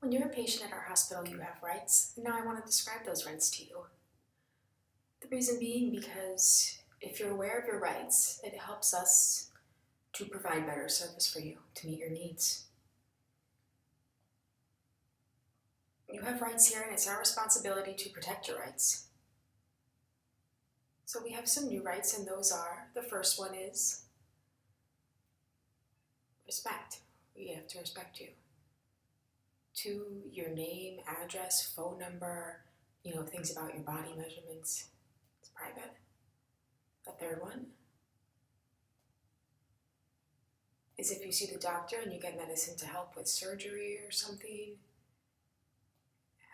When you're a patient at our hospital, you have rights, and now I want to describe those rights to you. The reason being because if you're aware of your rights, it helps us to provide better service for you, to meet your needs. You have rights here, and it's our responsibility to protect your rights. So we have some new rights, and those are, the first one is respect. We have to respect you. Two, your name, address, phone number, things about your body measurements. It's private. The third one is if you see the doctor and you get medicine to help with surgery or something, it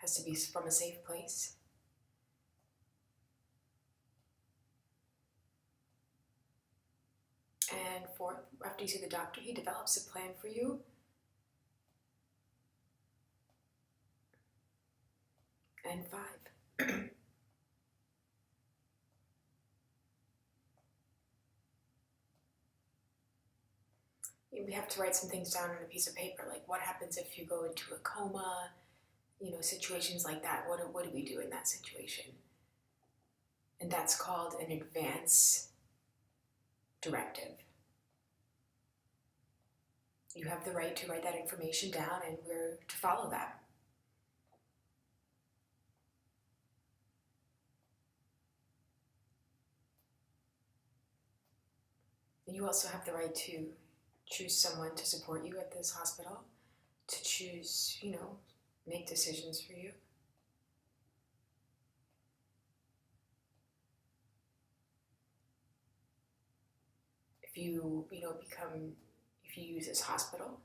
has to be from a safe place. And fourth, after you see the doctor, he develops a plan for you. And five, we have to write some things down on a piece of paper, like what happens if you go into a coma, situations like that. What do we do in that situation? And that's called an advance directive. You have the right to write that information down, and we're to follow that. And you also have the right to choose someone to support you at this hospital, to choose, make decisions for you. If you use this hospital,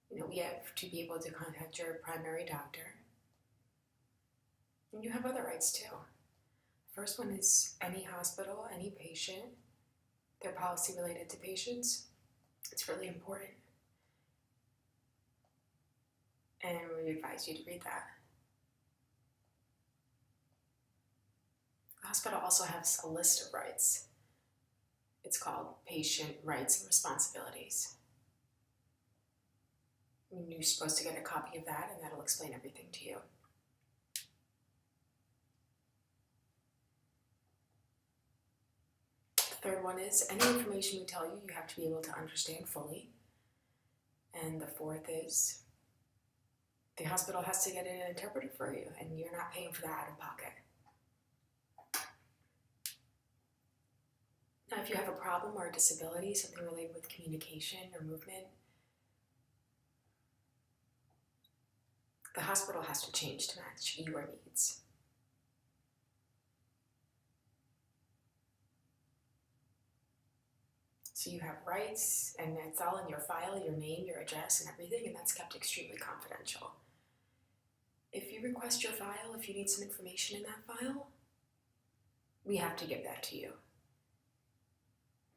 we have to be able to contact your primary doctor. And you have other rights too. First one is any hospital, any patient, their policy related to patients. It's really important. And we advise you to read that. The hospital also has a list of rights. It's called Patient Rights and Responsibilities. And you're supposed to get a copy of that, and that'll explain everything to you. The third one is any information we tell you, you have to be able to understand fully. And the fourth is the hospital has to get an interpreter for you, and you're not paying for that out of pocket. Now, if you have a problem or a disability, something related with communication or movement, the hospital has to change to match your needs. So you have rights, and it's all in your file, your name, your address, and everything, and that's kept extremely confidential. If you request your file, if you need some information in that file, we have to give that to you.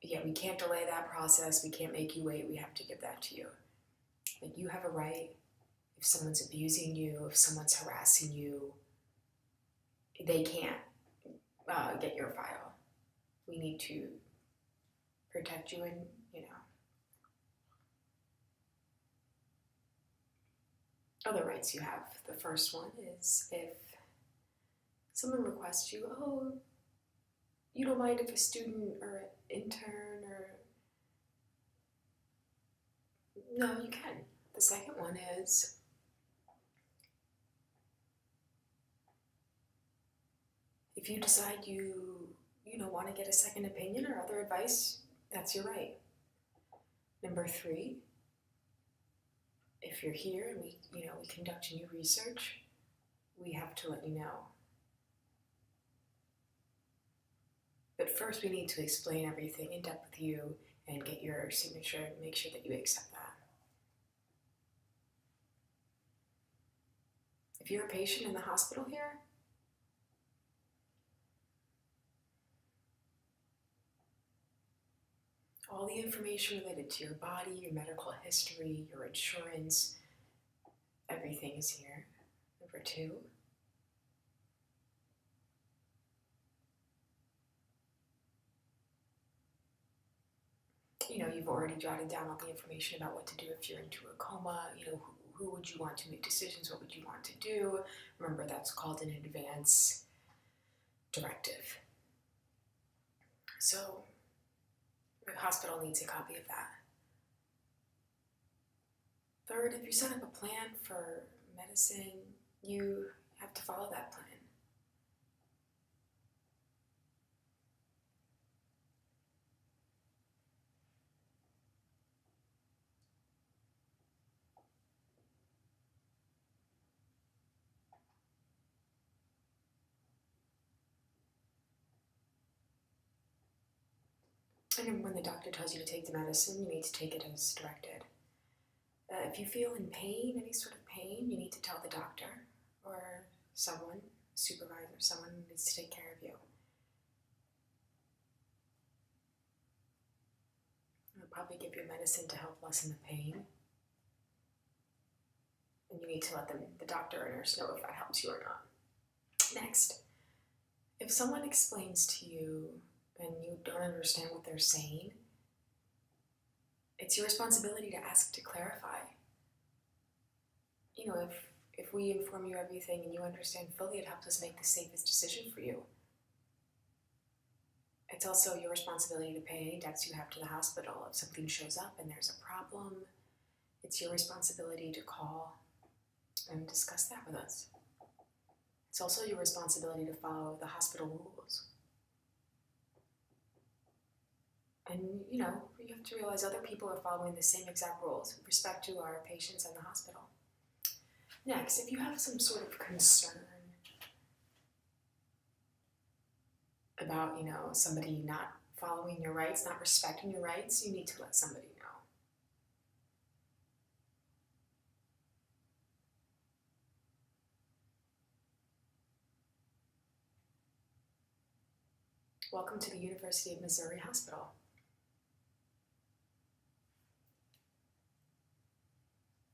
Yeah, we can't delay that process. We can't make you wait. We have to give that to you. But you have a right. If someone's abusing you, if someone's harassing you, they can't get your file. We need to protect you, and other rights you have. The first one is if someone requests you, oh, you don't mind if a student or an intern or... No, you can. The second one is if you decide you want to get a second opinion or other advice, that's your right. Number 3, if you're here and we conduct new research, we have to let you know. But first, we need to explain everything in depth with you and get your signature and make sure that you accept that. If you're a patient in the hospital here, all the information related to your body, your medical history, your insurance, everything is here. Number 2, you've already jotted down all the information about what to do if you're into a coma, who who would you want to make decisions? What would you want to do? Remember, that's called an advance directive. So the hospital needs a copy of that. Third, if you set up a plan for medicine, you have to follow that plan. And when the doctor tells you to take the medicine, you need to take it as directed. If you feel in pain, any sort of pain, you need to tell the doctor or someone, supervisor, someone who needs to take care of you. They'll probably give you medicine to help lessen the pain. And you need to let the doctor or nurse know if that helps you or not. Next, if someone explains to you and you don't understand what they're saying, it's your responsibility to ask to clarify. You know, if we inform you everything and you understand fully, it helps us make the safest decision for you. It's also your responsibility to pay any debts you have to the hospital. If something shows up and there's a problem, it's your responsibility to call and discuss that with us. It's also your responsibility to follow the hospital rules. And, you know, you have to realize other people are following the same exact rules with respect to our patients and the hospital. Next, if you have some sort of concern about, you know, somebody not following your rights, not respecting your rights, you need to let somebody know. Welcome to the University of Missouri Hospital.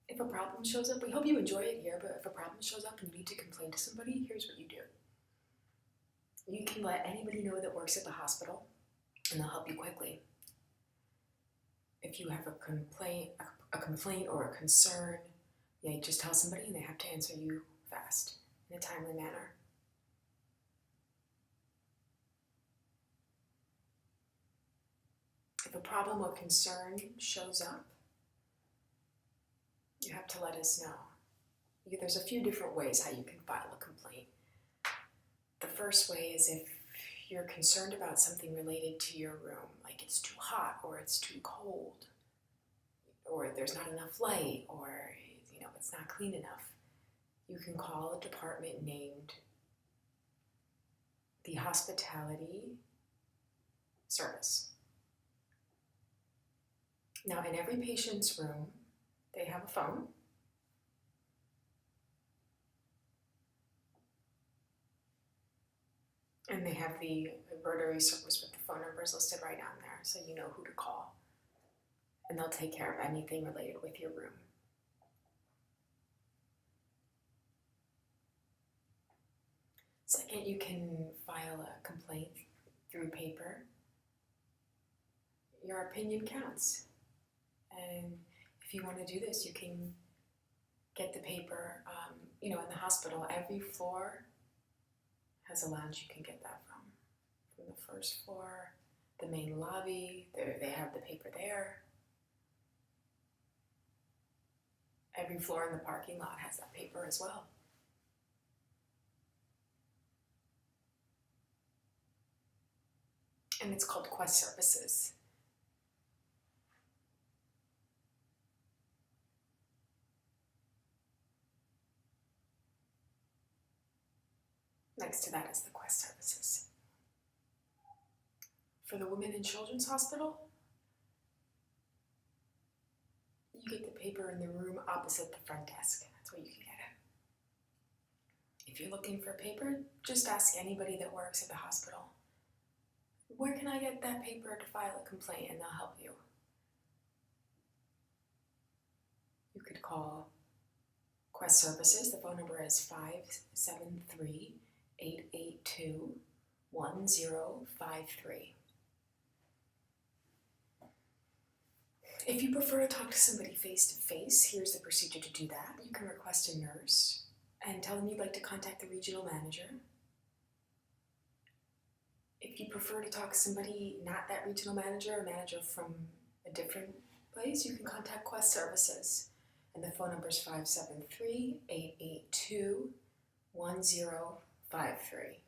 If a problem shows up, we hope you enjoy it here, but if a problem shows up and you need to complain to somebody, here's what you do. You can let anybody know that works at the hospital, and they'll help you quickly. If you have a complaint or a concern, you just tell somebody and they have to answer you fast, in a timely manner. If a problem or concern shows up, you have to let us know. There's a few different ways how you can file a complaint. The first way is if you're concerned about something related to your room, like it's too hot or it's too cold, or there's not enough light, or it's not clean enough. You can call a department named the Hospitality Service. Now, in every patient's room, they have a phone. And they have the rotary service with the phone numbers listed right on there, so you know who to call. And they'll take care of anything related with your room. Second, you can file a complaint through paper. Your opinion counts. And if you want to do this, you can get the paper, in the hospital. Every floor has a lounge you can get that from. From the first floor, the main lobby, they have the paper there. Every floor in the parking lot has that paper as well. And it's called Quest Services. Next to that is the Quest Services. For the Women and Children's Hospital, you get the paper in the room opposite the front desk. That's where you can get it. If you're looking for paper, just ask anybody that works at the hospital, where can I get that paper to file a complaint, and they'll help you. You could call Quest Services. The phone number is 573-882-1053. If you prefer to talk to somebody face-to-face, here's the procedure to do that. You can request a nurse and tell them you'd like to contact the regional manager. If you prefer to talk to somebody, not that regional manager, a manager from a different place, you can contact Quest Services. And the phone number is 573-882-1053.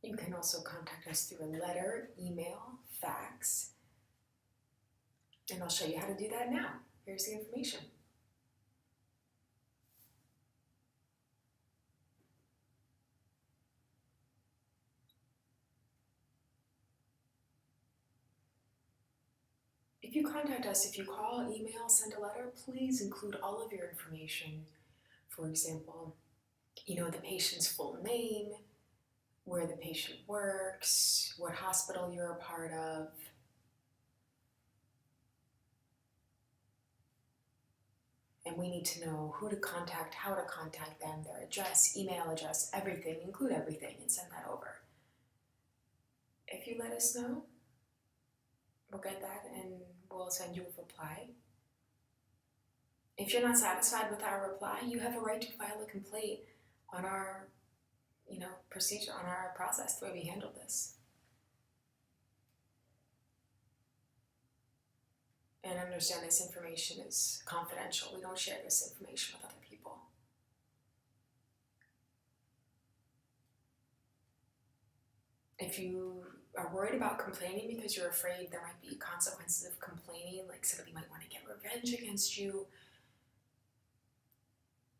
You can also contact us through a letter, email, fax, and I'll show you how to do that now. Here's the information. If you contact us, if you call, email, send a letter, please include all of your information. For example, the patient's full name, where the patient works, what hospital you're a part of. And we need to know who to contact, how to contact them, their address, email address, everything, include everything, and send that over. If you let us know, we'll get that and we'll send you a reply. If you're not satisfied with our reply, you have a right to file a complaint on our procedure, on our process, the way we handle this. And understand this information is confidential. We don't share this information with other people. If you are worried about complaining because you're afraid there might be consequences of complaining, like somebody might want to get revenge against you,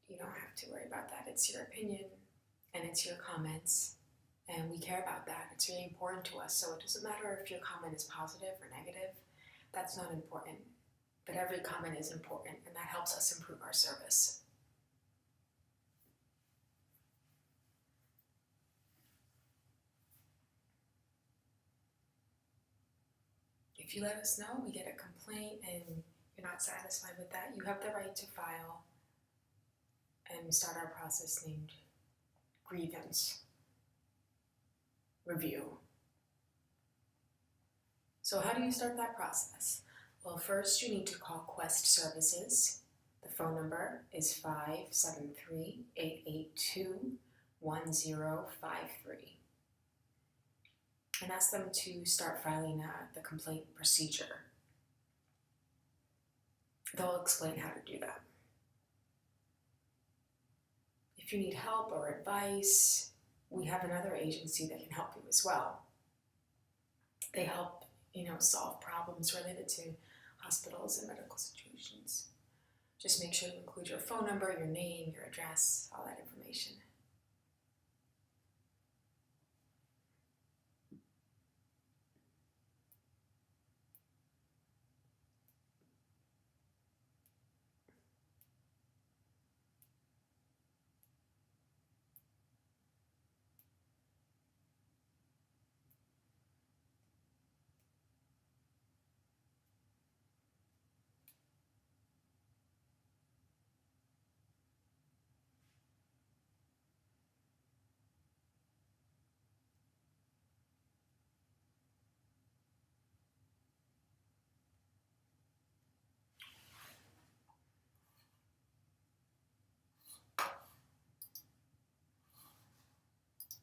you don't have to worry about that. It's your opinion and it's your comments, and we care about that. It's really important to us, so it doesn't matter if your comment is positive or negative. That's not important, but every comment is important, and that helps us improve our service. If you let us know, we get a complaint and you're not satisfied with that, you have the right to file and start our process named grievance review. So how do you start that process? Well, first you need to call Quest Services. The phone number is 573-882-1053. And ask them to start filing the complaint procedure. They'll explain how to do that. If you need help or advice, we have another agency that can help you as well. They help, solve problems related to hospitals and medical situations. Just make sure to include your phone number, your name, your address, all that information.